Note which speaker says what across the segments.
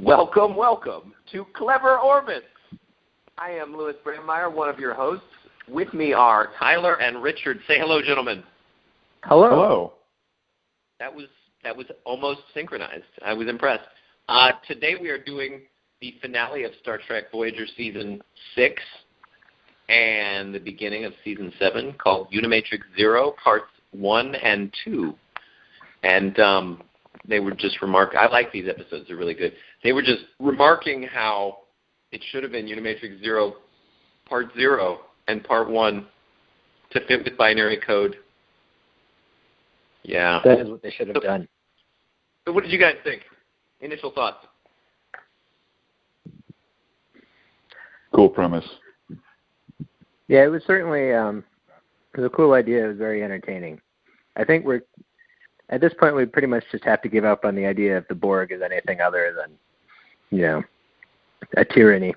Speaker 1: welcome to Clever Orbits. I am Louis Brandmeier, one of your hosts. With me are Tyler and Richard. Say hello, gentlemen.
Speaker 2: Hello.
Speaker 1: That was almost synchronized. I was impressed. Today we are doing the finale of Star Trek Voyager Season 6 and the beginning of Season 7 called Unimatrix Zero, Parts 1 and 2. And they were just I like these episodes. They're really good. They were just remarking how it should have been Unimatrix Zero, Part 0 and Part 1 to fit with binary code. Yeah.
Speaker 3: That is what they should have done.
Speaker 1: So what did you guys think? Initial thoughts?
Speaker 2: Cool premise.
Speaker 3: Yeah, it was certainly it was a cool idea. It was very entertaining. I think at this point we pretty much just have to give up on the idea of the Borg as anything other than, a tyranny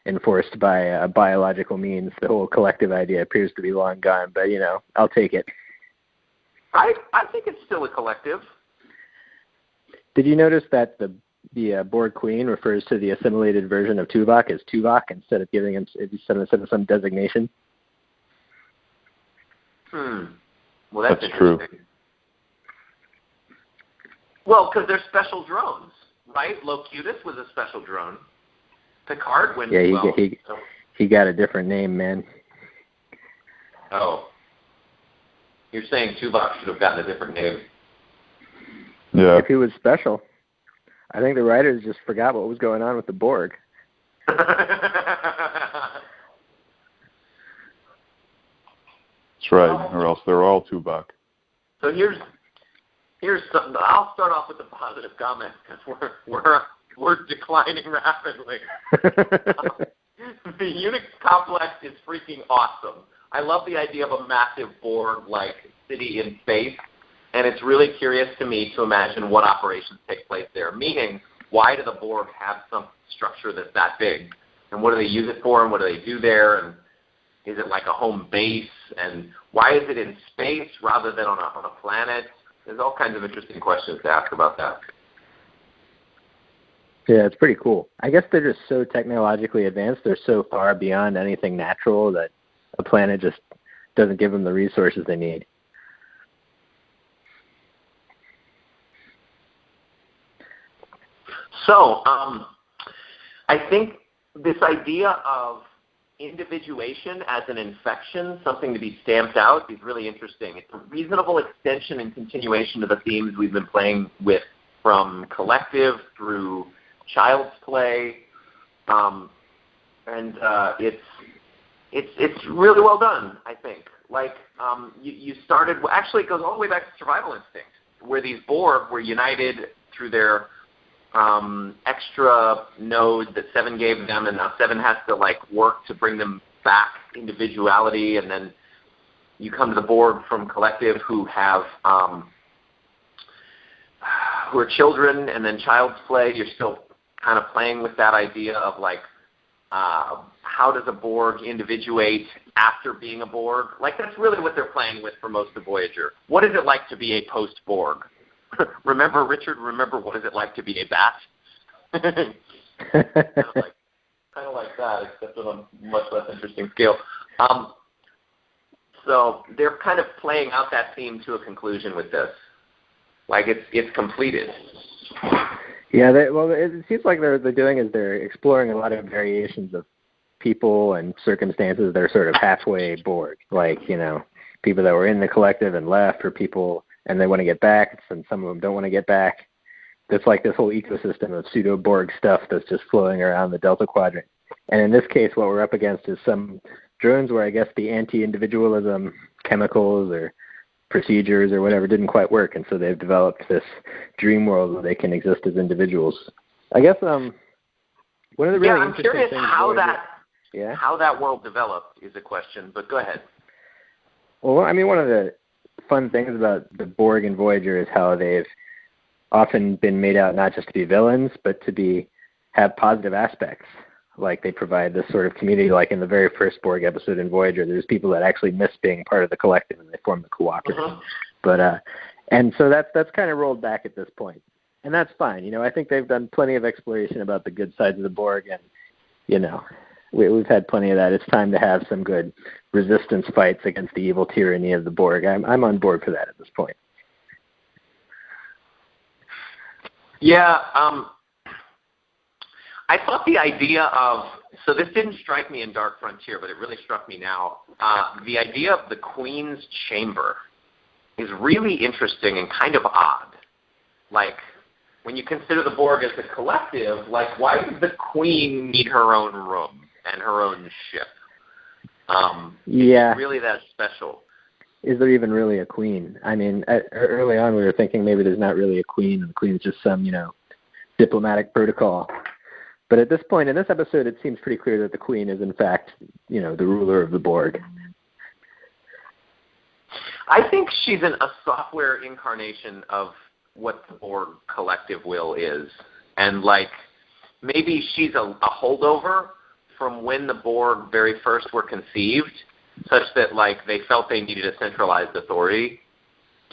Speaker 3: enforced by a biological means. The whole collective idea appears to be long gone, but, I'll take it.
Speaker 1: I think it's still a collective.
Speaker 3: Did you notice that the Borg Queen refers to the assimilated version of Tuvok as Tuvok instead of giving him some designation?
Speaker 1: Well, that's
Speaker 2: true.
Speaker 1: Well, because they're special drones, right? Locutus was a special drone. Picard went well.
Speaker 3: Yeah, he got a different name, man.
Speaker 1: Oh. You're saying Tuvok should have gotten a different name.
Speaker 2: Yeah.
Speaker 3: If he was special. I think the writers just forgot what was going on with the Borg.
Speaker 2: That's right, or else they're all Tuvok.
Speaker 1: So here's something. I'll start off with a positive comment because we're declining rapidly. The Unix complex is freaking awesome. I love the idea of a massive Borg-like city in space, and it's really curious to me to imagine what operations take place there. Meaning, why do the Borg have some structure that's that big? And what do they use it for, and what do they do there? And is it like a home base? And why is it in space rather than on a planet? There's all kinds of interesting questions to ask about that.
Speaker 3: Yeah, it's pretty cool. I guess they're just so technologically advanced. They're so far beyond anything natural that a planet just doesn't give them the resources they need.
Speaker 1: So, I think this idea of individuation as an infection, something to be stamped out, is really interesting. It's a reasonable extension and continuation of the themes we've been playing with from Collective through Child's Play, and it's really well done, I think. Like, you started, actually it goes all the way back to Survival Instinct, where these Borg were united through their extra node that Seven gave them, and now Seven has to work to bring them back individuality, and then you come to the Borg from Collective who have who are children, and then Child's Play, you're still kind of playing with that idea of how does a Borg individuate after being a Borg? That's really what they're playing with for most of Voyager. What is it like to be a post-Borg? Remember, Richard, what is it like to be a bat? kind of like that, except on a much less interesting scale. So they're kind of playing out that theme to a conclusion with this. It's completed.
Speaker 3: Yeah, it seems like they're doing is they're exploring a lot of variations of people and circumstances that are sort of halfway Borg. People that were in the Collective and left, or people and they want to get back, and some of them don't want to get back. It's like this whole ecosystem of pseudo-Borg stuff that's just flowing around the Delta Quadrant. And in this case, what we're up against is some drones where I guess the anti-individualism chemicals or procedures or whatever didn't quite work, and so they've developed this dream world where they can exist as individuals. I guess one of the really interesting
Speaker 1: things... I'm
Speaker 3: curious
Speaker 1: how that world developed is a question, but go ahead.
Speaker 3: Well, I mean, one of the fun things about the Borg and Voyager is how they've often been made out not just to be villains, but to have positive aspects. They provide this sort of community, like in the very first Borg episode in Voyager, there's people that actually miss being part of the Collective and they form the cooperative. But and so that's kind of rolled back at this point. And that's fine. You know, I think they've done plenty of exploration about the good sides of the Borg, and, you know, we've had plenty of that. It's time to have some good resistance fights against the evil tyranny of the Borg. I'm on board for that at this point.
Speaker 1: Yeah, I thought the idea of, so this didn't strike me in Dark Frontier, but it really struck me now. The idea of the Queen's chamber is really interesting and kind of odd. Like, when you consider the Borg as a collective, like, why does the Queen need her own room and her own ship?
Speaker 3: Yeah.
Speaker 1: It's really that special.
Speaker 3: Is there even really a queen? I mean, early on we were thinking maybe there's not really a queen, and the queen's just some, you know, diplomatic protocol. But at this point in this episode, it seems pretty clear that the queen is, in fact, you know, the ruler of the Borg.
Speaker 1: I think she's a software incarnation of what the Borg collective will is. And, like, maybe she's a holdover from when the Borg very first were conceived, such that, like, they felt they needed a centralized authority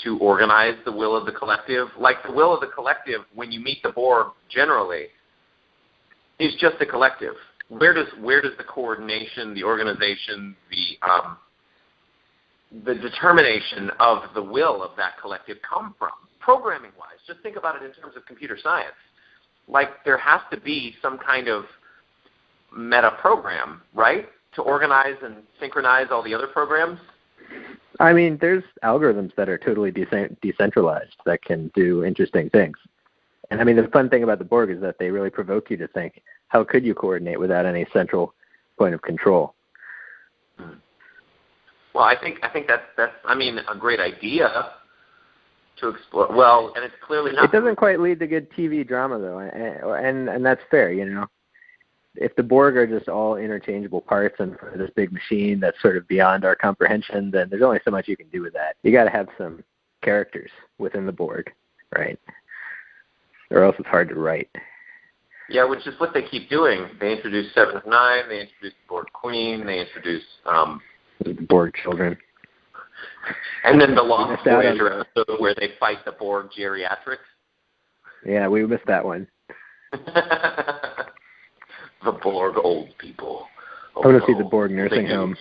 Speaker 1: to organize the will of the collective. Like, the will of the collective, when you meet the Borg generally, is just a collective. Where does the coordination, the organization, the determination of the will of that collective come from? Programming-wise, just think about it in terms of computer science. Like, there has to be some kind of meta program, right, to organize and synchronize all the other programs?
Speaker 3: I mean, there's algorithms that are totally decentralized that can do interesting things. And I mean, the fun thing about the Borg is that they really provoke you to think, how could you coordinate without any central point of control?
Speaker 1: Well, I think that's I mean, a great idea to explore. Well, and it's clearly not.
Speaker 3: It doesn't quite lead to good TV drama, though, and that's fair, you know. If the Borg are just all interchangeable parts and for this big machine that's sort of beyond our comprehension, then there's only so much you can do with that. You got to have some characters within the Borg, right? Or else it's hard to write.
Speaker 1: Yeah, which is what they keep doing. They introduce Seven of Nine, they introduce the Borg Queen, they introduce
Speaker 3: the Borg children.
Speaker 1: And then the Lost Voyager episode where they fight the Borg geriatrics.
Speaker 3: Yeah, we missed that one.
Speaker 1: The Borg old people.
Speaker 3: I want to see the Borg nursing home.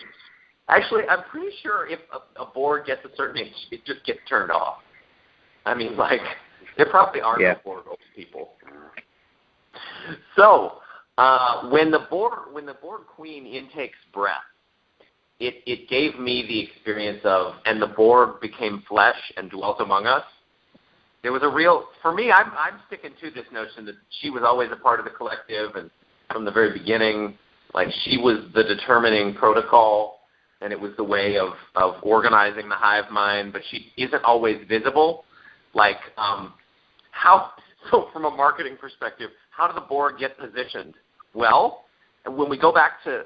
Speaker 1: Actually, I'm pretty sure if a Borg gets a certain age, it just gets turned off. I mean, like, there probably are no Borg old people. So, when the Borg Queen intakes breath, it gave me the experience of, and the Borg became flesh and dwelt among us. There was a real, for me, I'm sticking to this notion that she was always a part of the collective, and from the very beginning, like, she was the determining protocol, and it was the way of organizing the hive mind, but she isn't always visible. Like, so from a marketing perspective, how do the Borg get positioned? Well, when we go back to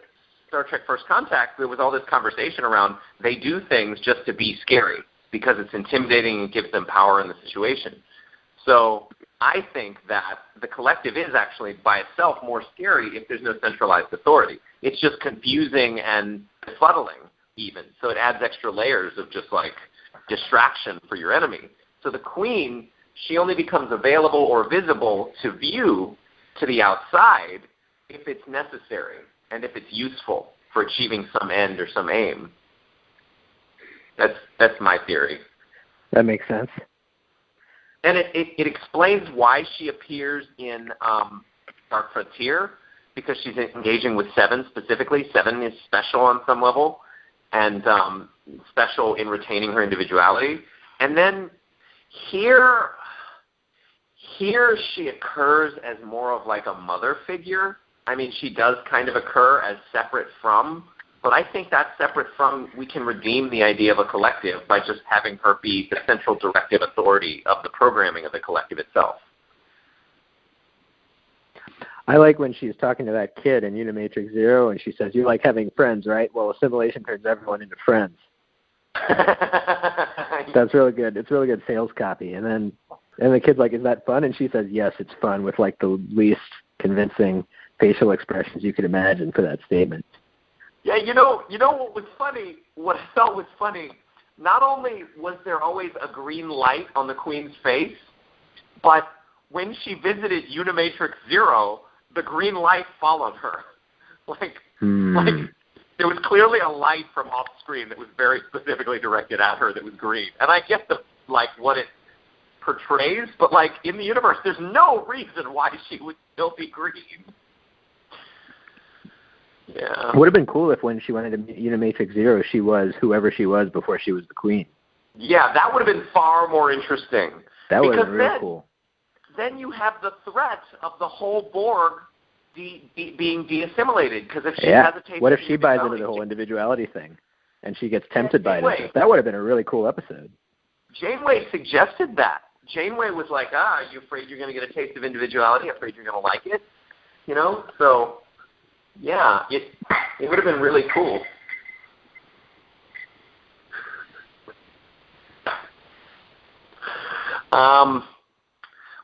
Speaker 1: Star Trek First Contact, there was all this conversation around they do things just to be scary because it's intimidating and gives them power in the situation. So I think that the collective is actually by itself more scary if there's no centralized authority. It's just confusing and befuddling even. So it adds extra layers of just like distraction for your enemy. So the Queen, she only becomes available or visible to view to the outside if it's necessary and if it's useful for achieving some end or some aim. That's my theory.
Speaker 3: That makes sense.
Speaker 1: And it explains why she appears in Dark Frontier, because she's engaging with Seven specifically. Seven is special on some level and special in retaining her individuality. And then here she occurs as more of like a mother figure. I mean, she does kind of occur as separate from, but I think that separate from, we can redeem the idea of a collective by just having her be the central directive authority of the programming of the collective itself.
Speaker 3: I like when she's talking to that kid in Unimatrix Zero, and she says, "You like having friends, right? Well, assimilation turns everyone into friends." That's really good. It's really good sales copy. And the kid's like, "Is that fun?" And she says, "Yes, it's fun," with like the least convincing facial expressions you could imagine for that statement.
Speaker 1: Yeah, you know what was funny? What I felt was funny, not only was there always a green light on the Queen's face, but when she visited Unimatrix Zero, the green light followed her. Like there was clearly a light from off screen that was very specifically directed at her that was green. And I get what it portrays, but like in the universe, there's no reason why she would still be green. Yeah.
Speaker 3: It would have been cool if when she went into Unimatrix Zero, she was whoever she was before she was the queen.
Speaker 1: Yeah, that would have been far more interesting.
Speaker 3: That would have been real cool.
Speaker 1: Then you have the threat of the whole Borg being de-assimilated, because if she has a taste
Speaker 3: what if
Speaker 1: of
Speaker 3: she buys into the whole individuality thing, and she gets tempted by it? That would have been a really cool episode.
Speaker 1: Janeway suggested that. Janeway was like, are you afraid you're going to get a taste of individuality? Afraid you're going to like it? You know? So, yeah, it would have been really cool.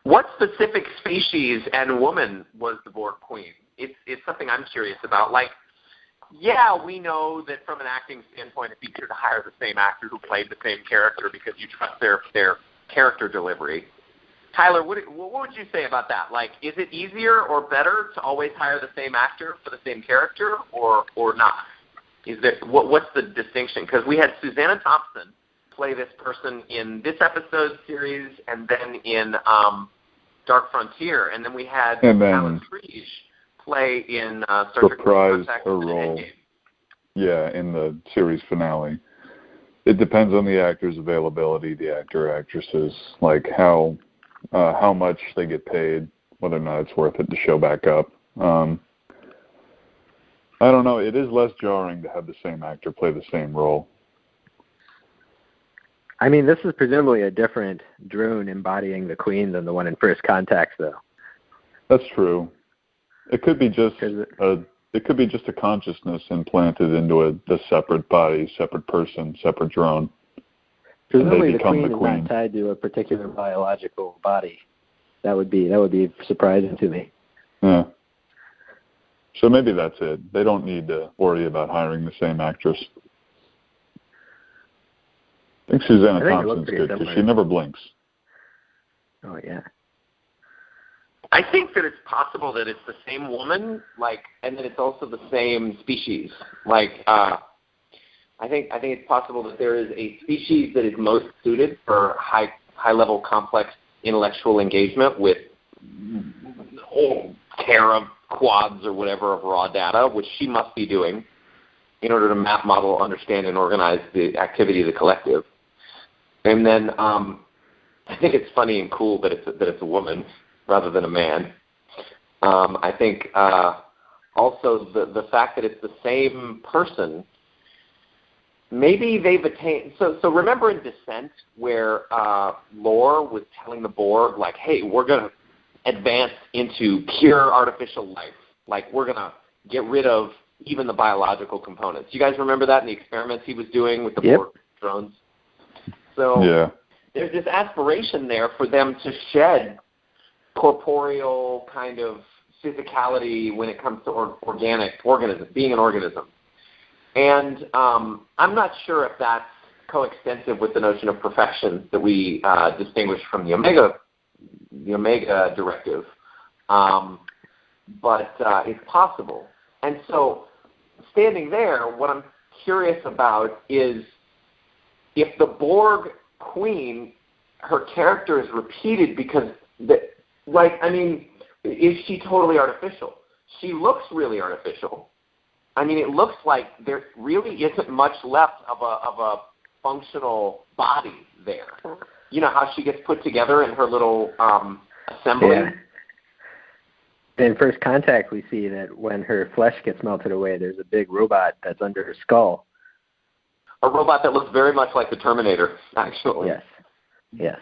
Speaker 1: What specific species and woman was the Borg queen? It's something I'm curious about. Like, yeah, we know that from an acting standpoint, it's easier to hire the same actor who played the same character because you trust their character delivery. Tyler, what would you say about that? Like, is it easier or better to always hire the same actor for the same character, or not? Is there what's the distinction? Because we had Susanna Thompson play this person in this episode series, and then in Dark Frontier, and then we had Alan Creech play in Star Trek Contact
Speaker 2: her role. Yeah, in the series finale. It depends on the actor's availability, the actresses, like how much they get paid, whether or not it's worth it to show back up. I don't know. It is less jarring to have the same actor play the same role.
Speaker 3: I mean, this is presumably a different drone embodying the Queen than the one in First Contact, though.
Speaker 2: That's true. It could be just a consciousness implanted into a separate body, separate person, separate drone.
Speaker 3: Presumably, the Queen is not tied to a particular biological body. That would be surprising to me.
Speaker 2: Yeah. So maybe that's it. They don't need to worry about hiring the same actress. I think Susanna Thompson's good because she never blinks.
Speaker 3: Oh, yeah.
Speaker 1: I think that it's possible that it's the same woman, and that it's also the same species. I think it's possible that there is a species that is most suited for high-level complex intellectual engagement with teraquads or whatever of raw data, which she must be doing in order to map, model, understand, and organize the activity of the collective. And then I think it's funny and cool that it's a woman rather than a man. I think also the fact that it's the same person, maybe they've attained. So remember in Descent where Lore was telling the Borg, like, hey, we're going to advance into pure artificial life. Like, we're going to get rid of even the biological components. You guys remember that in the experiments he was doing with the Borg drones? So there's this aspiration there for them to shed corporeal kind of physicality when it comes to being an organism. And I'm not sure if that's coextensive with the notion of perfection that we distinguish from the Omega directive. But it's possible. And so standing there, what I'm curious about is if the Borg Queen, her character is repeated because, is she totally artificial? She looks really artificial. I mean, it looks like there really isn't much left of a functional body there. You know how she gets put together in her little assembly?
Speaker 3: Yeah. In First Contact, we see that when her flesh gets melted away, there's a big robot that's under her skull.
Speaker 1: A robot that looks very much like the Terminator, actually.
Speaker 3: Yes.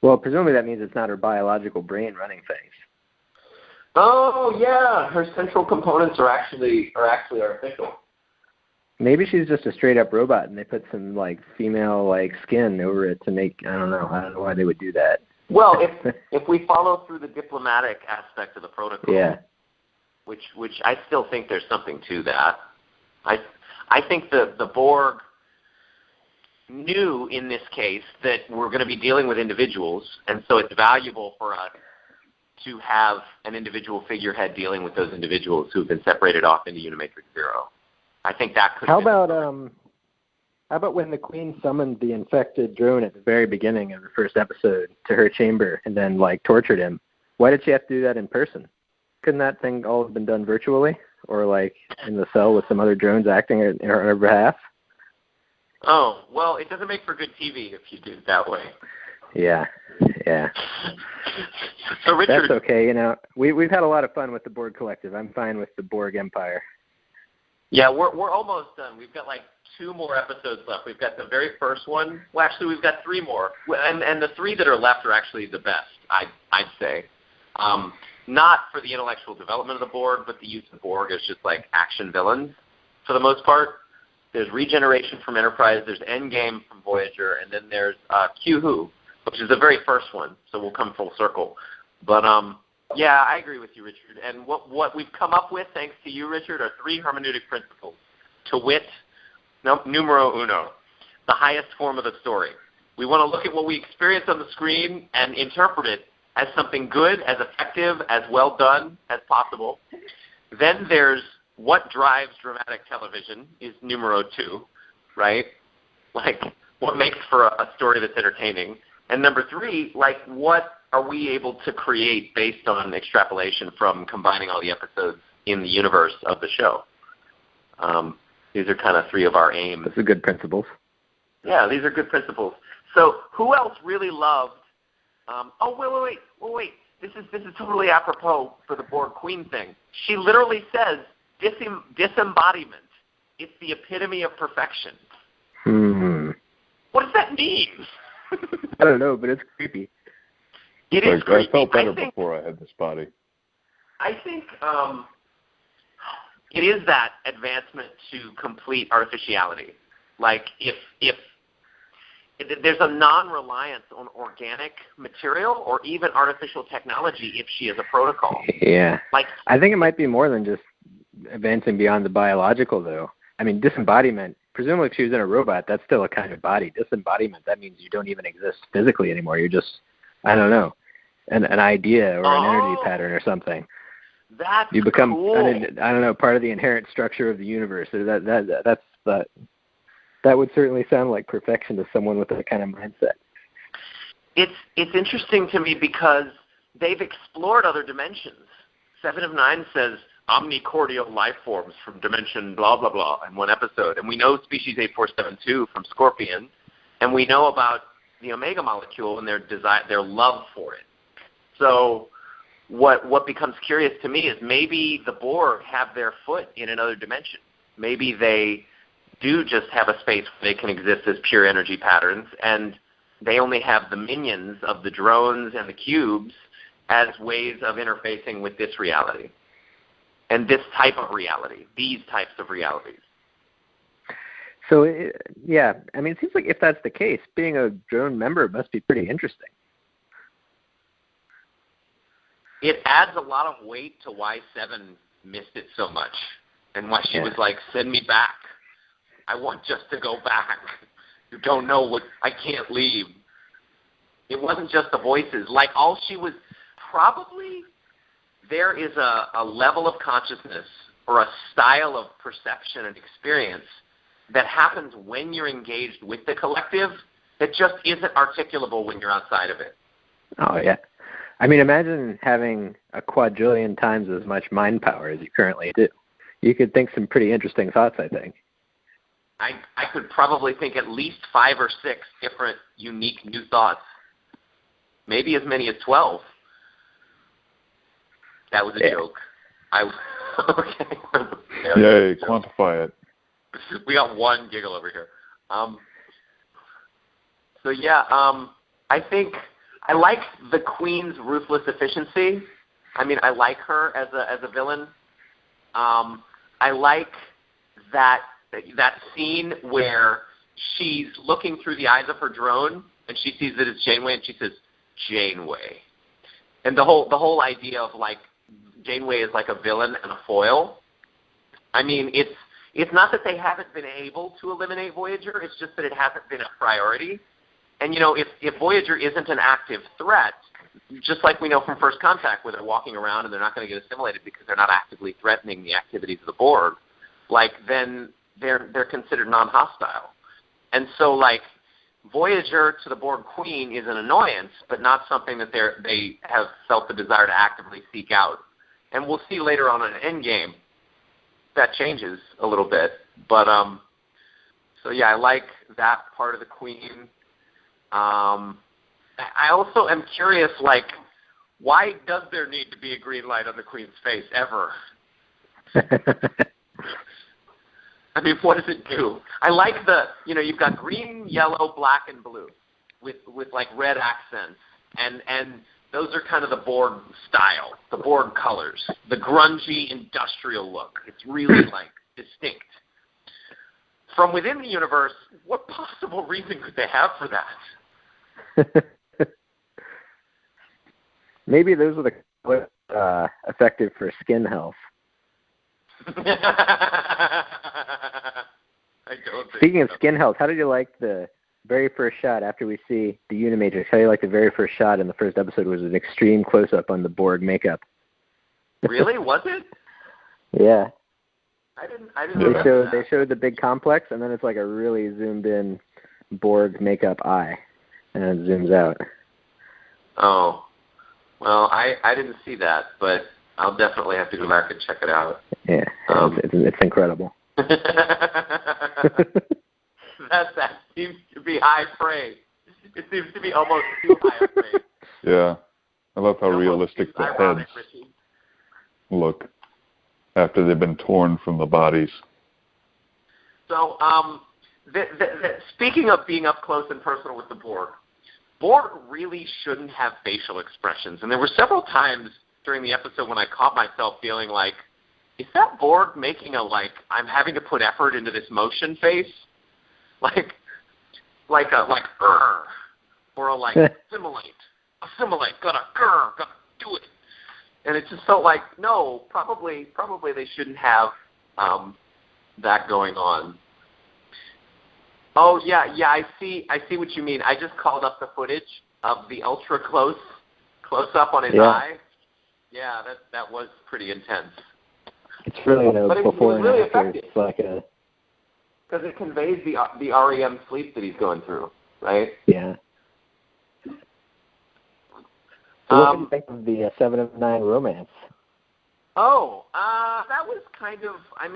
Speaker 3: Well, presumably that means it's not her biological brain running things.
Speaker 1: Oh, yeah. Her central components are actually artificial.
Speaker 3: Maybe she's just a straight-up robot, and they put some, female, skin over it to make, I don't know why they would do that.
Speaker 1: Well, if we follow through the diplomatic aspect of the protocol, which I still think there's something to that. I think the Borg, knew in this case that we're going to be dealing with individuals, and so it's valuable for us to have an individual figurehead dealing with those individuals who've been separated off into Unimatrix Zero. I think that could.
Speaker 3: How about when the Queen summoned the infected drone at the very beginning of the first episode to her chamber and then like tortured him? Why did she have to do that in person? Couldn't that thing all have been done virtually, or like in the cell with some other drones acting on her behalf?
Speaker 1: Oh, well, it doesn't make for good TV if you do it that way.
Speaker 3: Yeah.
Speaker 1: So Richard,
Speaker 3: that's okay. You know, we've had a lot of fun with the Borg Collective. I'm fine with the Borg Empire.
Speaker 1: Yeah, we're almost done. We've got like 2 more episodes left. We've got the very first one. Well, actually, we've got 3 more, and the 3 that are left are actually the best. I'd say, not for the intellectual development of the Borg, but the use of Borg as just like action villains for the most part. There's Regeneration from Enterprise. There's Endgame from Voyager, and then there's Q-Who, which is the very first one. So we'll come full circle. But yeah, I agree with you, Richard. And what we've come up with, thanks to you, Richard, are 3 hermeneutic principles. To wit, numero uno, the highest form of the story. We want to look at what we experience on the screen and interpret it as something good, as effective, as well done as possible. Then there's what drives dramatic television is numero 2, right? Like, what makes for a story that's entertaining. And number 3, like, what are we able to create based on extrapolation from combining all the episodes in the universe of the show? These are kind of 3 of our aims.
Speaker 3: Those are good principles.
Speaker 1: Yeah, these are good principles. So who else really loved wait. This is totally apropos for the Borg Queen thing. She literally says disembodiment. It's the epitome of perfection. What does that mean?
Speaker 3: I don't know, but it's creepy.
Speaker 1: It is creepy.
Speaker 2: I felt better before I had this body.
Speaker 1: I think it is that advancement to complete artificiality. Like if there's a non-reliance on organic material or even artificial technology if she is a protocol.
Speaker 3: Yeah.
Speaker 1: Like,
Speaker 3: I think it might be more than just advancing beyond the biological, though. I mean, disembodiment, presumably if she was in a robot, that's still a kind of body. Disembodiment, that means you don't even exist physically anymore. You're just, I don't know, an idea or an energy pattern or something.
Speaker 1: That's
Speaker 3: you become,
Speaker 1: cool.
Speaker 3: I don't know, part of the inherent structure of the universe. That would certainly sound like perfection to someone with that kind of mindset.
Speaker 1: It's interesting to me because they've explored other dimensions. 7 of 9 says omnicordial life forms from dimension blah, blah, blah in one episode. And we know species 8472 from Scorpion, and we know about the Omega molecule and their love for it. So what becomes curious to me is maybe the Borg have their foot in another dimension. Maybe they do just have a space where they can exist as pure energy patterns, and they only have the minions of the drones and the cubes as ways of interfacing with this reality and this type of reality, these types of realities.
Speaker 3: So, yeah, I mean, it seems like if that's the case, being a drone member must be pretty interesting.
Speaker 1: It adds a lot of weight to why 7 missed it so much and why she was like, send me back. I want just to go back. You don't know what, I can't leave. It wasn't just the voices. Like all she was, probably there is a level of consciousness or a style of perception and experience that happens when you're engaged with the collective that just isn't articulable when you're outside of it.
Speaker 3: Oh, yeah. I mean, imagine having a quadrillion times as much mind power as you currently do. You could think some pretty interesting thoughts, I think.
Speaker 1: I could probably think at least 5 or 6 different, unique new thoughts. Maybe as many as 12. That was a joke. Okay.
Speaker 2: Yay, quantify it.
Speaker 1: We got 1 giggle over here. I think I like the Queen's ruthless efficiency. I mean, I like her as a villain. I like that scene where she's looking through the eyes of her drone and she sees that it's Janeway and she says, Janeway. And the whole idea of like Janeway is like a villain and a foil. I mean, It's not that they haven't been able to eliminate Voyager. It's just that it hasn't been a priority. And, if Voyager isn't an active threat, just like we know from First Contact where they're walking around and they're not going to get assimilated because they're not actively threatening the activities of the Borg, then they're considered non-hostile. And so, Voyager to the Borg Queen is an annoyance, but not something that they have felt the desire to actively seek out. And we'll see later on in Endgame that changes a little bit. But, so yeah, I like that part of the Queen. I also am curious, why does there need to be a green light on the Queen's face ever? I mean, what does it do? I like you've got green, yellow, black, and blue with red accents. And those are kind of the Borg style, the Borg colors, the grungy industrial look. It's really, distinct. From within the universe, what possible reason could they have for that?
Speaker 3: Maybe those are the effective for skin health. Speaking of skin health, how did you like the very first shot after we see the Unimatrix? How do you like the very first shot in the first episode was an extreme close-up on the Borg makeup?
Speaker 1: Really? Was it?
Speaker 3: Yeah.
Speaker 1: I didn't
Speaker 3: They showed the big complex, and then it's like a really zoomed-in Borg makeup eye, and it zooms out. Oh.
Speaker 1: Well, I didn't see that, but I'll definitely have to go back and check it out.
Speaker 3: Yeah, it's incredible.
Speaker 1: That seems to be high praise. It seems to be almost too high a praise.
Speaker 2: Yeah. I love how realistic the heads look after they've been torn from the bodies.
Speaker 1: So, speaking of being up close and personal with the Borg really shouldn't have facial expressions. And there were several times during the episode when I caught myself feeling like, is that Borg making I'm having to put effort into this motion face? Or assimilate, gotta do it. And it just felt like, no, probably they shouldn't have that going on. Oh yeah, I see what you mean. I just called up the footage of the ultra close up on his eye. Yeah, that was pretty intense.
Speaker 3: It's really before and
Speaker 1: really
Speaker 3: after.
Speaker 1: Effective.
Speaker 3: It's like a
Speaker 1: because it conveys the REM sleep that he's going through, right?
Speaker 3: Yeah. So what do you think of the 7 of 9 romance?
Speaker 1: Oh, that was kind of, I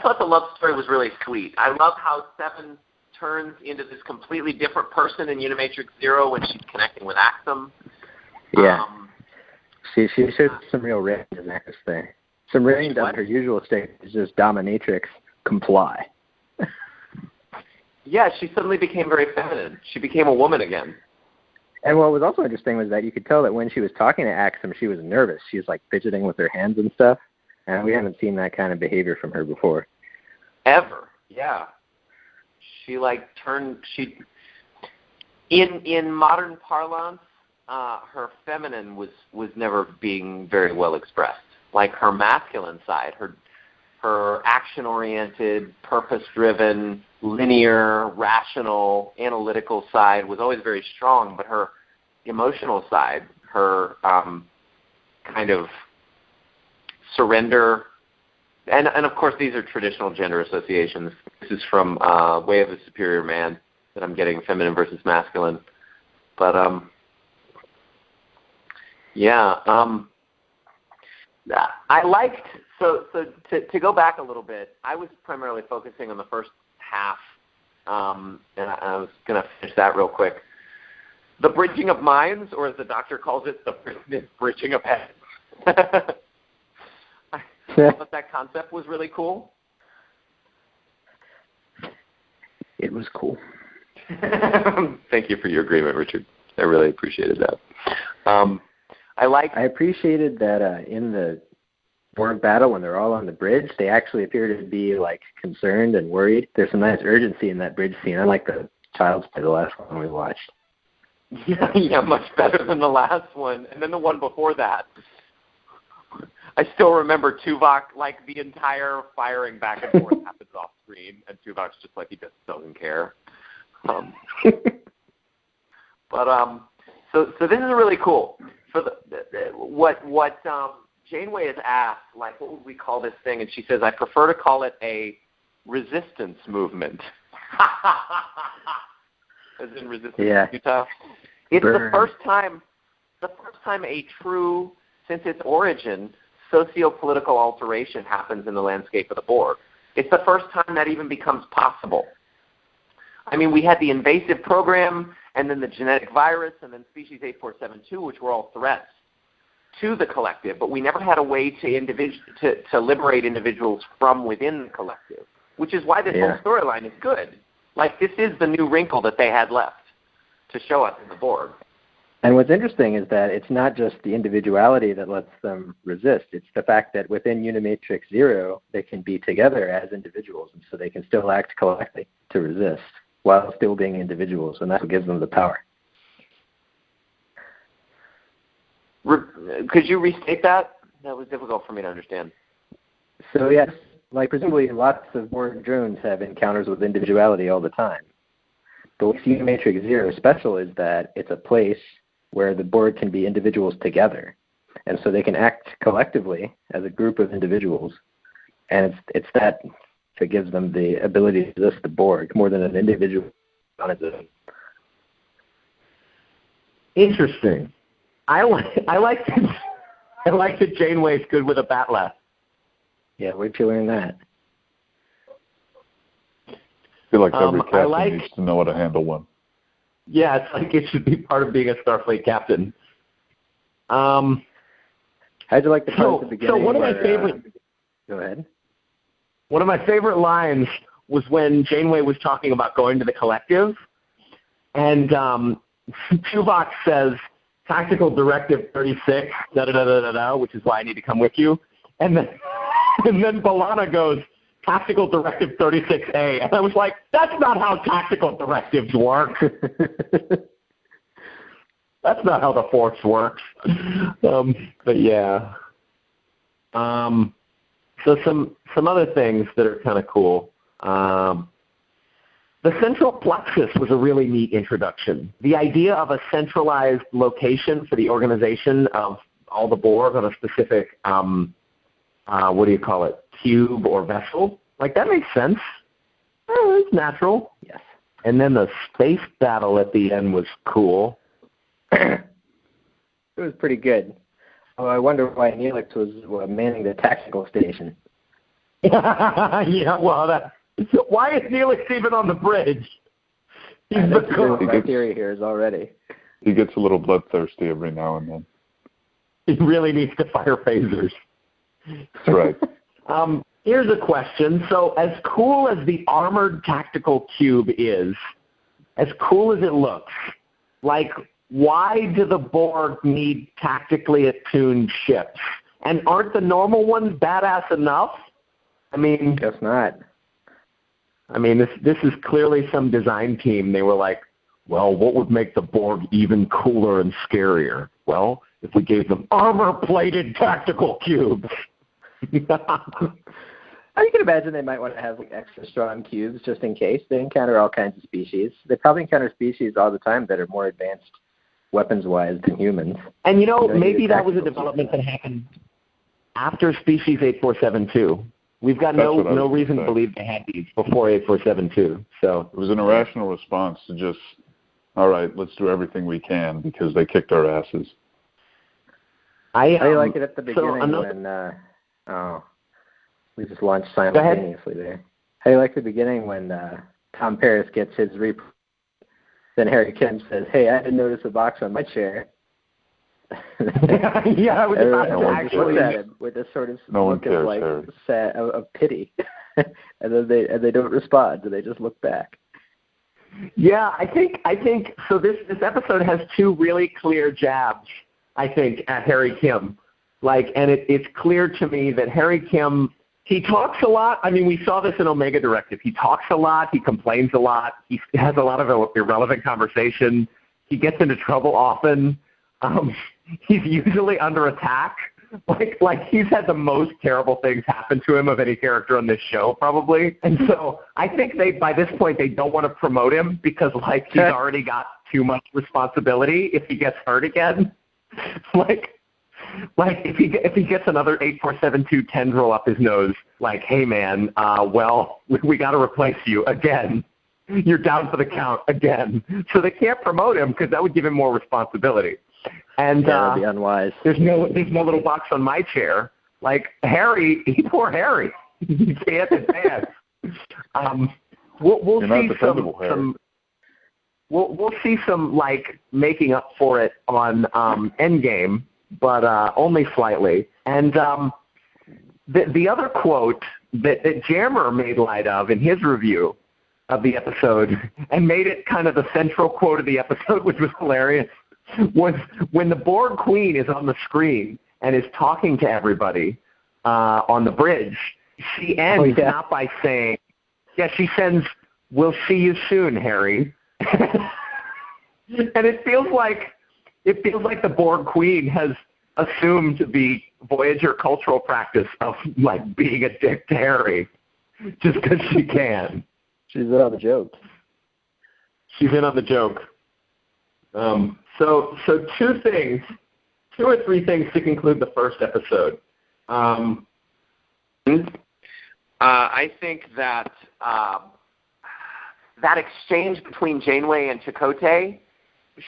Speaker 1: thought the love story was really sweet. I love how 7 turns into this completely different person in Unimatrix Zero when she's connecting with Axum.
Speaker 3: Yeah. She showed some real range in that thing. Some range on her usual state is just dominatrix comply.
Speaker 1: Yeah, she suddenly became very feminine. She became a woman again.
Speaker 3: And what was also interesting was that you could tell that when she was talking to Axum, she was nervous. She was fidgeting with her hands and stuff. And we haven't seen that kind of behavior from her before.
Speaker 1: Ever, yeah. She in modern parlance, her feminine was never being very well expressed. Her masculine side, her action-oriented, purpose-driven, linear, rational, analytical side was always very strong, but her emotional side, her kind of surrender, and of course these are traditional gender associations. This is from Way of the Superior Man that I'm getting feminine versus masculine. But I liked, so to go back a little bit, I was primarily focusing on the first half, and I was going to finish that real quick. The bridging of minds, or as the Doctor calls it, the bridging of heads. I thought that concept was really cool.
Speaker 3: It was cool.
Speaker 1: Thank you for your agreement, Richard. I really appreciated that. I
Speaker 3: appreciated that in the Borg battle, when they're all on the bridge, they actually appear to be concerned and worried. There's some nice urgency in that bridge scene. I like the child's play, the last one we watched.
Speaker 1: Yeah, much better than the last one, and then the one before that. I still remember Tuvok, like the entire firing back and forth happens off screen, and Tuvok's just like he just doesn't care. So this is really cool. For what Janeway has asked, like, what would we call this thing? And she says, I prefer to call it a resistance movement. As in resistance to Utah. It's the first time a true, since its origin, socio-political alteration happens in the landscape of the Borg. It's the first time that even becomes possible. I mean, we had the invasive program, and then the genetic virus, and then species 8472, which were all threats to the collective, but we never had a way to liberate individuals from within the collective, which is why this whole storyline is good. Like, this is the new wrinkle that they had left to show us in the Borg.
Speaker 3: And what's interesting is that it's not just the individuality that lets them resist. It's the fact that within Unimatrix Zero, they can be together as individuals, and so they can still act collectively to resist while still being individuals, and that's what gives them the power.
Speaker 1: Could you restate that? That was difficult for me to understand.
Speaker 3: So, yes, like presumably lots of Borg drones have encounters with individuality all the time. But what's Unimatrix Zero special is that it's a place where the Borg can be individuals together. And so they can act collectively as a group of individuals. And it's that gives them the ability to resist the Borg more than an individual on its own.
Speaker 4: Interesting. I like that Janeway's good with a bat laugh.
Speaker 3: Yeah, where'd you learn that?
Speaker 2: I feel like every captain needs to know how to handle one.
Speaker 4: Yeah, it's like it should be part of being a Starfleet captain.
Speaker 3: How'd you like the part at the beginning?
Speaker 4: So one of my favorite.
Speaker 3: Go ahead.
Speaker 4: One of my favorite lines was when Janeway was talking about going to the collective, and Tuvok says, "Tactical Directive 36, da da da da da," which is why I need to come with you, and then B'Elanna goes, "Tactical Directive 36A," and I was like, "That's not how tactical directives work." That's not how the Force works. But yeah. So some other things that are kind of cool. The central plexus was a really neat introduction. The idea of a centralized location for the organization of all the Borg on a specific, cube or vessel, like that makes sense. It's natural.
Speaker 3: Yes.
Speaker 4: And then the space battle at the end was cool.
Speaker 3: It was pretty good. Oh, I wonder why Neelix was manning the tactical station.
Speaker 4: Yeah, well, why is Neelix even on the bridge?
Speaker 3: My theory here is already.
Speaker 2: He gets a little bloodthirsty every now and then.
Speaker 4: He really needs to fire phasers.
Speaker 2: That's right.
Speaker 4: Here's a question. So as cool as the armored tactical cube is, as cool as it looks, like, why do the Borg need tactically attuned ships? And aren't the normal ones badass enough? I mean,
Speaker 3: guess not.
Speaker 4: I mean, this is clearly some design team. They were like, well, what would make the Borg even cooler and scarier? Well, if we gave them armor-plated tactical cubes.
Speaker 3: You can imagine they might want to have like extra strong cubes just in case. They encounter all kinds of species. They probably encounter species all the time that are more advanced weapons-wise than humans.
Speaker 4: And, maybe that was a development that happened after Species 8472. We've got no reason to believe they had these before 8472. So
Speaker 2: it was an irrational response to just, all right, let's do everything we can because they kicked our asses.
Speaker 3: How do you like it at the beginning when we just launched simultaneously there? How do you like the beginning when Tom Paris gets his report? Then Harry Kim says, "Hey, I didn't notice a box on my chair."
Speaker 4: Yeah, I was about to actually
Speaker 3: look at him with this sort of
Speaker 2: look
Speaker 3: of pity, and then they don't respond. They just look back.
Speaker 4: Yeah, I think so. This episode has two really clear jabs, I think, at Harry Kim. And it's clear to me that Harry Kim, he talks a lot. I mean, we saw this in Omega Directive. He talks a lot. He complains a lot. He has a lot of irrelevant conversation. He gets into trouble often. He's usually under attack. like he's had the most terrible things happen to him of any character on this show, probably. And so I think by this point they don't want to promote him because like he's already got too much responsibility if he gets hurt again. like if he gets another 8-4-7-2 tendril up his nose, like, hey man, well, we got to replace you again. You're down for the count again. So they can't promote him because that would give him more responsibility. And
Speaker 3: that'd be unwise.
Speaker 4: There's no little box on my chair. Like Harry, poor Harry, he can't advance. We'll see we'll see some like making up for it on Endgame, but only slightly. And the other quote that Jammer made light of in his review of the episode and made it kind of the central quote of the episode, which was hilarious, was when the Borg Queen is on the screen and is talking to everybody on the bridge, she ends not by saying, she sends, "We'll see you soon, Harry." And it feels like the Borg Queen has assumed the Voyager cultural practice of like being a dick to Harry just because she can.
Speaker 3: She's in on the joke.
Speaker 4: She's in on the joke. So two or three things to conclude the first episode.
Speaker 1: I think that that exchange between Janeway and Chakotay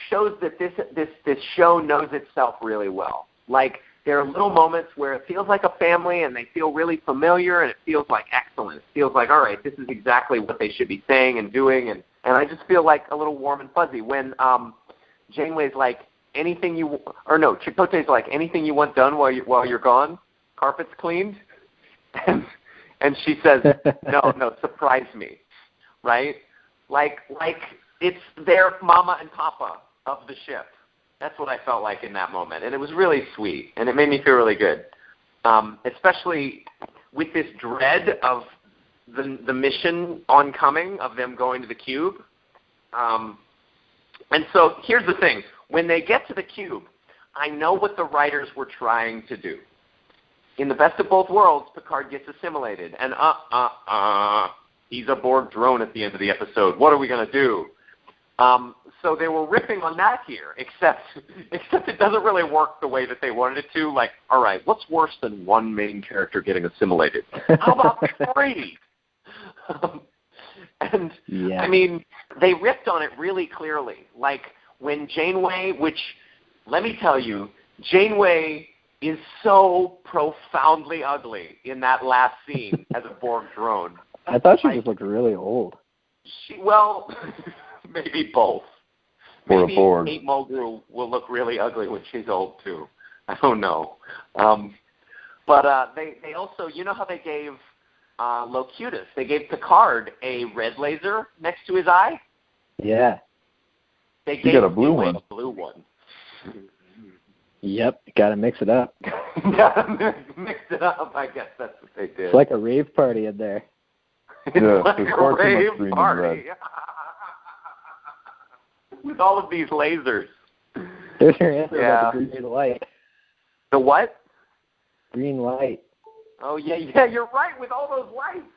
Speaker 1: shows that this show knows itself really well. Like, there are little moments where it feels like a family and they feel really familiar and it feels like excellent. It feels like, all right, this is exactly what they should be saying and doing. And I just feel like a little warm and fuzzy when Janeway's like, Chakotay's like, anything you want done while you're gone? Carpet's cleaned? And she says, no, surprise me, right? Like it's their mama and papa of the ship. That's what I felt like in that moment. And it was really sweet, and it made me feel really good, especially with this dread of the mission oncoming of them going to the cube. And so here's the thing. When they get to the cube, I know what the writers were trying to do. In the best of both worlds, Picard gets assimilated, and he's a Borg drone at the end of the episode. What are we going to do? So they were ripping on that here, except it doesn't really work the way that they wanted it to. Like, all right, what's worse than one main character getting assimilated? How about three? I mean, they ripped on it really clearly. Like when Janeway, which, let me tell you, Janeway is so profoundly ugly in that last scene as a Borg drone.
Speaker 3: I thought she just looked really old.
Speaker 1: Maybe both.
Speaker 2: Or
Speaker 1: Maybe
Speaker 2: a Borg.
Speaker 1: Kate Mulgrew will look really ugly when she's old too. I don't know. But they also, you know how they gave Locutus, they gave Picard a red laser next to his eye?
Speaker 3: Yeah.
Speaker 1: They gave
Speaker 2: got a blue one.
Speaker 1: A blue one.
Speaker 3: Yep, got to mix it up.
Speaker 1: Mix it up, I guess that's what they did.
Speaker 3: It's like a rave party in there.
Speaker 2: Yeah,
Speaker 1: like
Speaker 2: there's
Speaker 1: a
Speaker 2: far too
Speaker 1: rave
Speaker 2: much green
Speaker 1: party.
Speaker 2: and red.
Speaker 1: With all of these lasers.
Speaker 3: There's your answer about the green light.
Speaker 1: The what?
Speaker 3: Green light.
Speaker 1: Oh, yeah, you're right, with all those lights.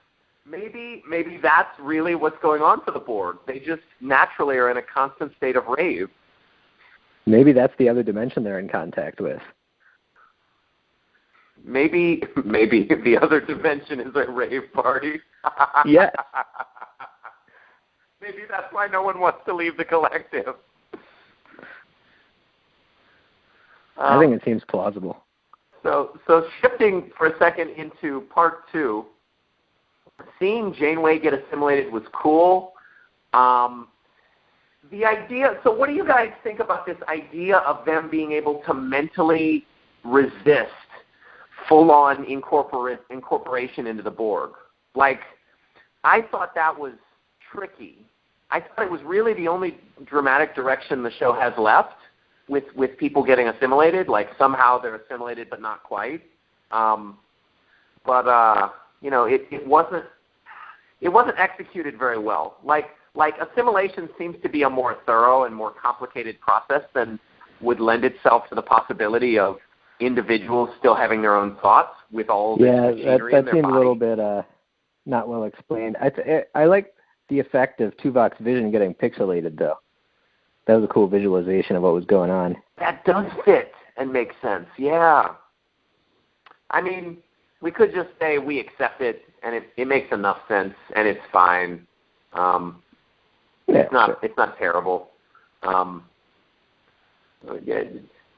Speaker 1: Maybe that's really what's going on for the Borg. They just naturally are in a constant state of rave.
Speaker 3: Maybe that's the other dimension they're in contact with.
Speaker 1: Maybe the other dimension is a rave party.
Speaker 3: Yeah.
Speaker 1: Maybe that's why no one wants to leave the collective.
Speaker 3: I think it seems plausible.
Speaker 1: So shifting for a second into part 2, seeing Janeway get assimilated was cool. The idea, so what do you guys think about this idea of them being able to mentally resist full-on incorporation into the Borg? Like, I thought that was tricky. I thought it was really the only dramatic direction the show has left with people getting assimilated. Like, somehow they're assimilated but not quite. It wasn't executed very well. Like assimilation seems to be a more thorough and more complicated process than would lend itself to the possibility of individuals still having their own thoughts with all this machinery
Speaker 3: that
Speaker 1: in their
Speaker 3: seemed
Speaker 1: body.
Speaker 3: a little bit not well explained. I like the effect of Tuvok's vision getting pixelated, though. That was a cool visualization of what was going on.
Speaker 1: That does fit and make sense, yeah. I mean, we could just say we accept it, and it makes enough sense, and it's fine. It's not terrible.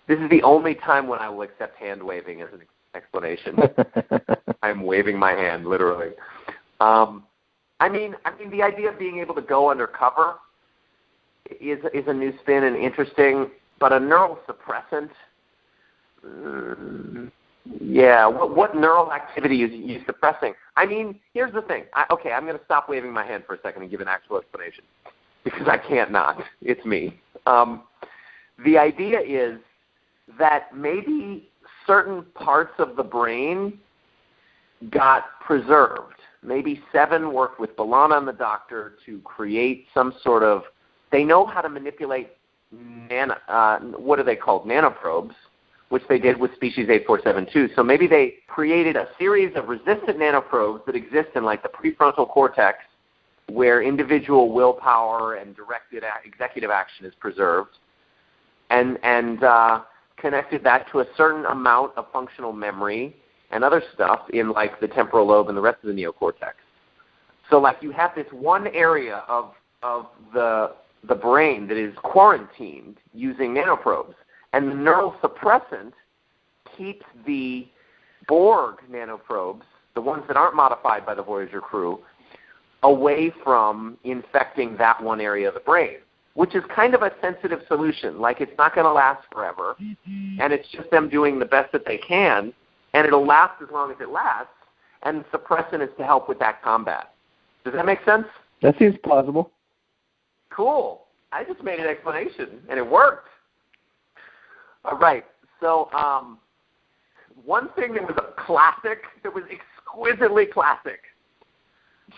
Speaker 1: This is the only time when I will accept hand waving as an explanation. I'm waving my hand, literally. I mean, the idea of being able to go undercover is a new spin and interesting, but a neural suppressant, what neural activity is you suppressing? I mean, here's the thing. I'm going to stop waving my hand for a second and give an actual explanation because I can't not. It's me. The idea is that maybe certain parts of the brain got preserved. Maybe Seven worked with B'Elanna and the Doctor to create some sort of, they know how to manipulate what are they called, nanoprobes, which they did with species 8472. So maybe they created a series of resistant nanoprobes that exist in like the prefrontal cortex where individual willpower and directed executive action is preserved, and connected that to a certain amount of functional memory and other stuff in like the temporal lobe and the rest of the neocortex. So like you have this one area of the brain that is quarantined using nanoprobes, and the neural suppressant keeps the Borg nanoprobes, the ones that aren't modified by the Voyager crew, away from infecting that one area of the brain, which is kind of a sensitive solution. Like it's not going to last forever, and it's just them doing the best that they can, and it'll last as long as it lasts, and the suppressant is to help with that combat. Does that make sense?
Speaker 3: That seems plausible.
Speaker 1: Cool. I just made an explanation, and it worked. All right. So one thing that was a classic, that was exquisitely classic,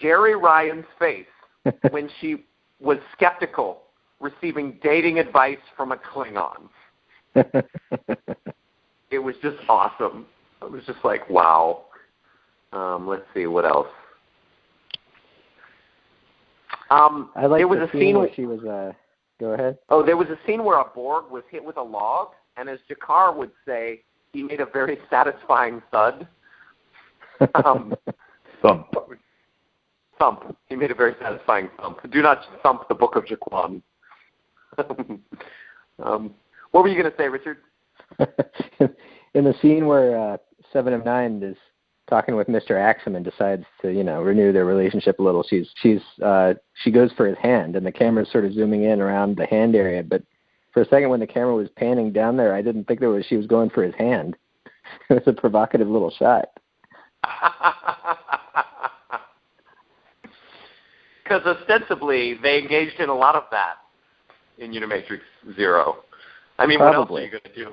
Speaker 1: Jerry Ryan's face when she was skeptical receiving dating advice from a Klingon. It was just awesome. It was just like, wow. Let's see, what else?
Speaker 3: I like
Speaker 1: there was
Speaker 3: the
Speaker 1: a scene
Speaker 3: where she was, go ahead.
Speaker 1: Oh, there was a scene where a Borg was hit with a log, and as Jakar would say, he made a very satisfying thud.
Speaker 2: Thump.
Speaker 1: Thump. He made a very satisfying thump. Do not thump the Book of Jaquan. What were you going to say, Richard?
Speaker 3: In the scene where 7 of 9 is talking with Mr. Axum and decides to, renew their relationship a little, she goes for his hand, and the camera's sort of zooming in around the hand area. But for a second, when the camera was panning down there, I didn't think she was going for his hand. It was a provocative little shot.
Speaker 1: Because ostensibly, they engaged in a lot of that in Unimatrix Zero. I mean,
Speaker 3: Probably.
Speaker 1: What else are you going to do?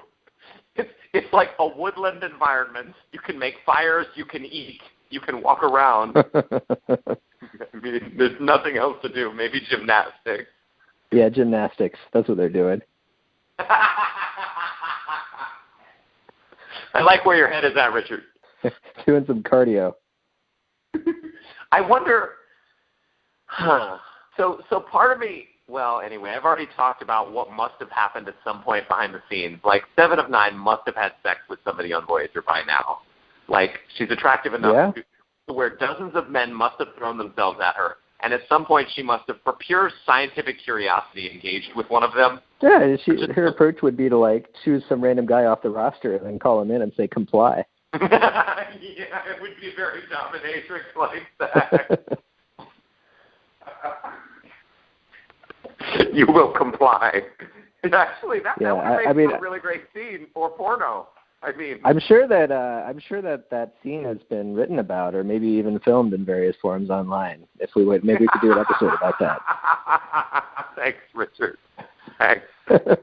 Speaker 1: It's like a woodland environment. You can make fires, you can eat, you can walk around. I mean, there's nothing else to do. Maybe gymnastics.
Speaker 3: Yeah, gymnastics. That's what they're doing.
Speaker 1: I like where your head is at, Richard.
Speaker 3: Doing some cardio.
Speaker 1: I wonder, So part of me, well, anyway, I've already talked about what must have happened at some point behind the scenes. Like 7 of 9 must have had sex with somebody on Voyager by now. Like she's attractive enough to where dozens of men must have thrown themselves at her. And at some point she must have, for pure scientific curiosity, engaged with one of them.
Speaker 3: Yeah, her approach would be to choose some random guy off the roster and then call him in and say comply.
Speaker 1: Yeah, it would be very dominatrix like that. You will comply. Actually, that would make a really great scene for porno. I mean,
Speaker 3: I'm sure that scene has been written about, or maybe even filmed in various forms online. If we would, maybe we could do an episode about that.
Speaker 1: Thanks, Richard. Thanks.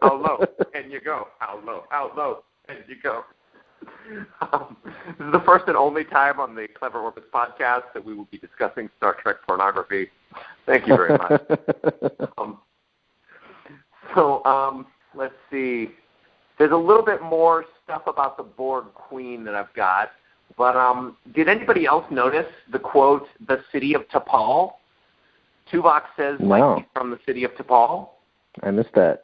Speaker 1: How low can you go? How low can you go? This is the first and only time on the Clever Orbits podcast that we will be discussing Star Trek pornography. Thank you very much. Let's see. There's a little bit more stuff about the Borg Queen that I've got, but did anybody else notice the quote, "the city of T'Pol"? Tuvok says,
Speaker 3: No.
Speaker 1: like, he's from the city of T'Pol.
Speaker 3: I missed that.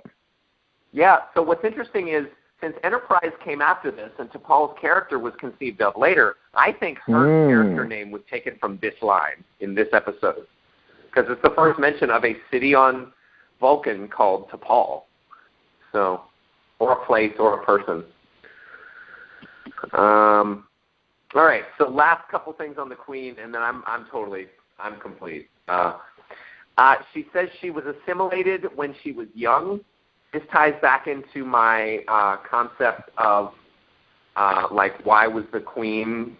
Speaker 1: Yeah, so what's interesting is, since Enterprise came after this and T'Pol's character was conceived of later, I think her character name was taken from this line in this episode, because it's the first mention of a city on Vulcan called T'Pol. So, or a place or a person. All right, so last couple things on the Queen, and then I'm complete. She says she was assimilated when she was young. This ties back into my concept of, why was the Queen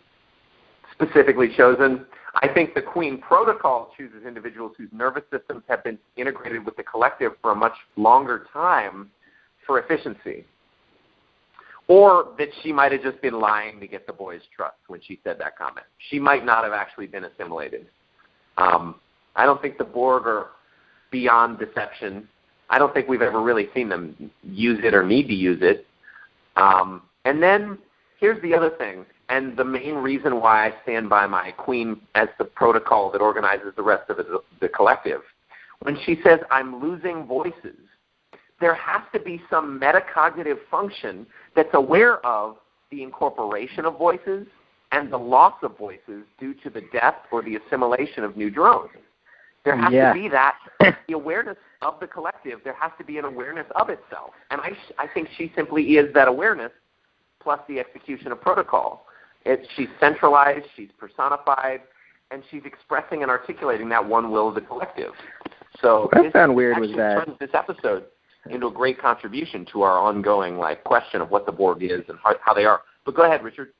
Speaker 1: specifically chosen? I think the Queen protocol chooses individuals whose nervous systems have been integrated with the collective for a much longer time for efficiency. Or that she might have just been lying to get the boys' trust when she said that comment. She might not have actually been assimilated. I don't think the Borg are beyond deception. I don't think we've ever really seen them use it or need to use it. And then here's the other thing, and the main reason why I stand by my Queen as the protocol that organizes the rest of the collective. When she says, "I'm losing voices," there has to be some metacognitive function that's aware of the incorporation of voices and the loss of voices due to the death or the assimilation of new drones. There has to be that, the awareness of the collective, there has to be an awareness of itself. And I think she simply is that awareness plus the execution of protocol. She's centralized, she's personified, and she's expressing and articulating that one will of the collective. So
Speaker 3: what I found weird was that
Speaker 1: turns this episode into a great contribution to our ongoing question of what the Borg is and how they are. But go ahead, Richard.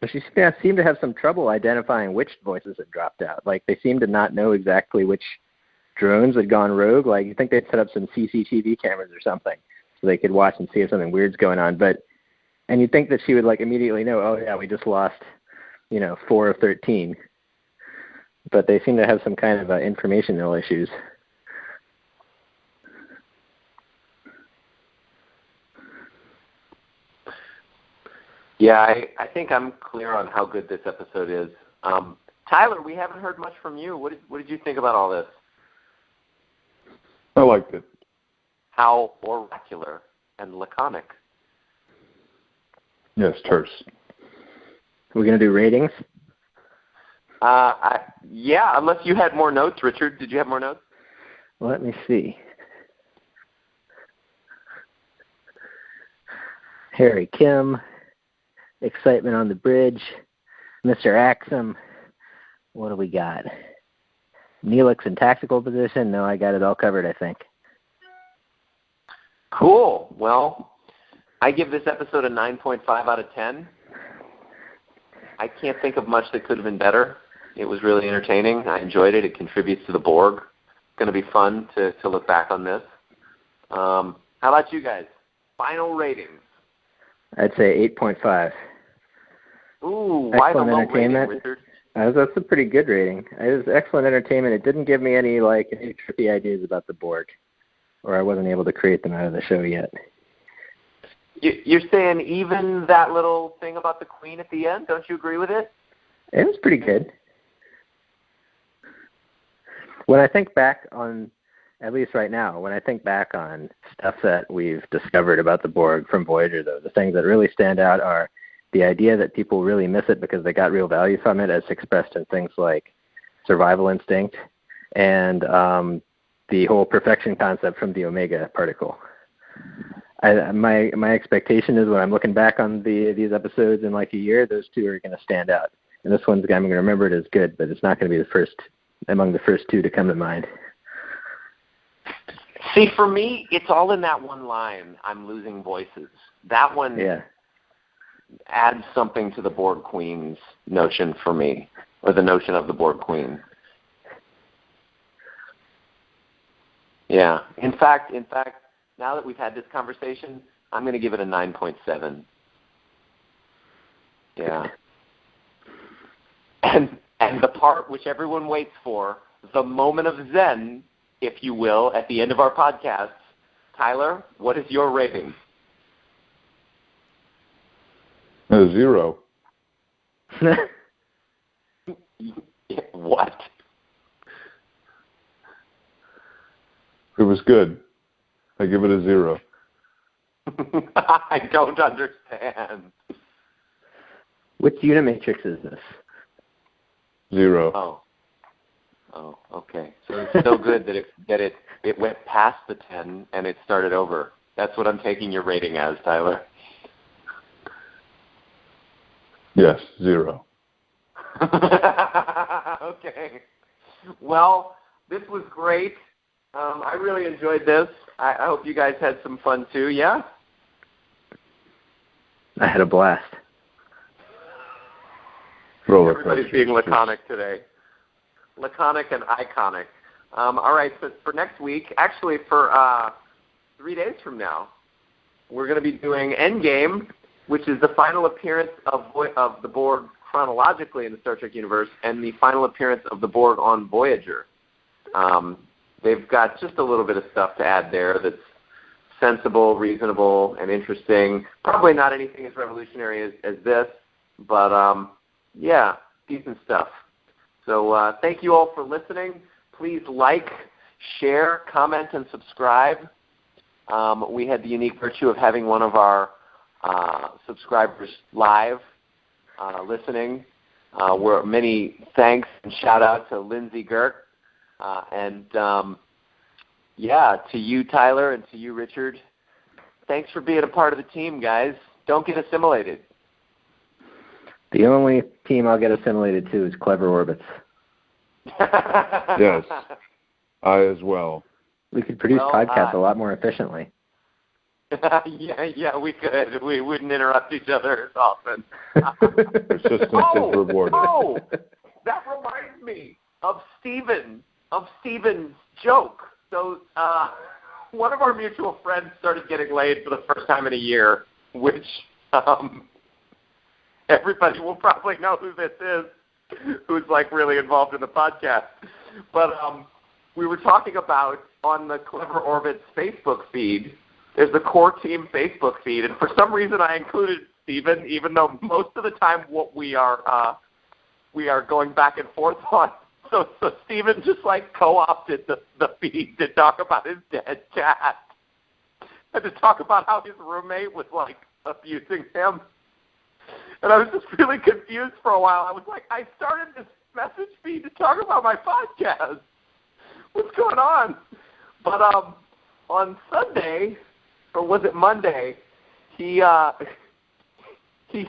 Speaker 3: She seemed to have some trouble identifying which voices had dropped out. Like, they seemed to not know exactly which drones had gone rogue. Like, you think they'd set up some CCTV cameras or something so they could watch and see if something weird's going on. And you'd think that she would, immediately know, oh, yeah, we just lost, 4 of 13. But they seem to have some kind of informational issues.
Speaker 1: Yeah, I think I'm clear on how good this episode is. Tyler, we haven't heard much from you. What did you think about all this?
Speaker 2: I liked it.
Speaker 1: How oracular and laconic.
Speaker 2: Yes, terse.
Speaker 3: We're going to do ratings?
Speaker 1: Yeah, unless you had more notes, Richard. Did you have more notes?
Speaker 3: Let me see. Harry Kim, excitement on the bridge, Mr. Axum. What do we got? Neelix in tactical position. No, I got it all covered, I think.
Speaker 1: Cool. Well, I give this episode a 9.5 out of 10. I can't think of much that could have been better. It was really entertaining. I enjoyed it. It contributes to the Borg. It's going to be fun to look back on this. How about you guys? Final ratings.
Speaker 3: I'd say 8.5.
Speaker 1: Ooh, why the low rating, Richard?
Speaker 3: That's a pretty good rating. It was excellent entertainment. It didn't give me any trippy ideas about the Borg, or I wasn't able to create them out of the show yet.
Speaker 1: You're saying even that little thing about the Queen at the end? Don't you agree with it?
Speaker 3: It was pretty good. When I think back on, at least right now, when I think back on stuff that we've discovered about the Borg from Voyager, though, the things that really stand out are the idea that people really miss it because they got real value from it, as expressed in things like survival instinct and the whole perfection concept from the Omega particle. My expectation is when I'm looking back on these episodes in a year, those two are going to stand out. And this one's, I'm going to remember it as good, but it's not going to be among the first two to come to mind.
Speaker 1: See, for me, it's all in that one line, "I'm losing voices." That one adds something to the Borg Queen's notion for me, or the notion of the Borg Queen. Yeah. In fact, now that we've had this conversation, I'm going to give it a 9.7. Yeah. And the part which everyone waits for, the moment of Zen, if you will, at the end of our podcast. Tyler, what is your rating?
Speaker 2: 0.
Speaker 1: What?
Speaker 2: It was good. I give it a 0.
Speaker 1: I don't understand.
Speaker 3: Which Unimatrix is this?
Speaker 2: 0.
Speaker 1: Oh, okay. So it's so good that it went past the 10 and it started over. That's what I'm taking your rating as, Tyler.
Speaker 2: Yes, 0.
Speaker 1: Okay. Well, this was great. I really enjoyed this. I hope you guys had some fun too, yeah?
Speaker 3: I had a blast.
Speaker 1: Everybody's being laconic today. Laconic and iconic. All right, so for next week, actually for 3 days from now, we're going to be doing Endgame, which is the final appearance of the Borg chronologically in the Star Trek universe, and the final appearance of the Borg on Voyager. They've got just a little bit of stuff to add there that's sensible, reasonable, and interesting. Probably not anything as revolutionary as this, but yeah, decent stuff. So thank you all for listening. Please like, share, comment, and subscribe. We had the unique virtue of having one of our subscribers live listening. Many thanks and shout out to Lindsay Gert. And yeah, to you, Tyler, and to you, Richard. Thanks for being a part of the team, guys. Don't get assimilated.
Speaker 3: The only team I'll get assimilated to is Clever Orbits.
Speaker 2: Yes, I as well.
Speaker 3: We could produce podcasts a lot more efficiently.
Speaker 1: Yeah, we could. We wouldn't interrupt each other as often.
Speaker 2: Persistence is rewarded.
Speaker 1: Oh, that reminds me of Steven's joke. So one of our mutual friends started getting laid for the first time in a year, which everybody will probably know who this is, who's like really involved in the podcast. But we were talking about on the Clever Orbits Facebook feed, there's the core team Facebook feed, and for some reason I included Steven, even though most of the time what we are going back and forth on. So Steven just like co-opted the feed to talk about his dead cat and to talk about how his roommate was like abusing him. And I was just really confused for a while. I was like, I started this message feed to talk about my podcast. What's going on? But on Sunday, or was it Monday, he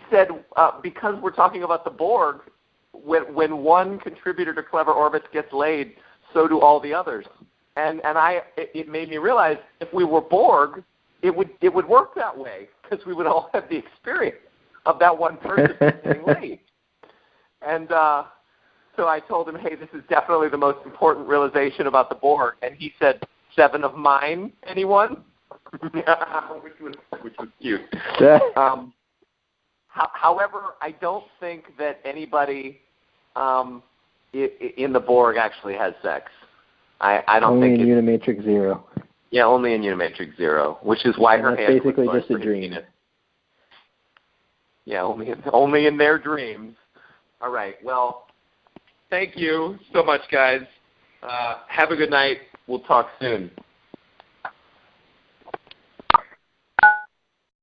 Speaker 1: said, because we're talking about the Borg, when one contributor to Clever Orbits gets laid, so do all the others. And it made me realize if we were Borg, it would work that way because we would all have the experience of that one person getting laid. And so I told him, hey, this is definitely the most important realization about the Borg. And he said, 7 of mine, anyone? which was cute. However, I don't think that anybody in the Borg actually has sex. I don't
Speaker 3: only
Speaker 1: think
Speaker 3: in Unimatrix Zero.
Speaker 1: Yeah, only in Unimatrix Zero, which is why her hand
Speaker 3: basically
Speaker 1: was
Speaker 3: just a dream.
Speaker 1: Yeah, only in their dreams. All right. Well, thank you so much, guys. Have a good night. We'll talk soon.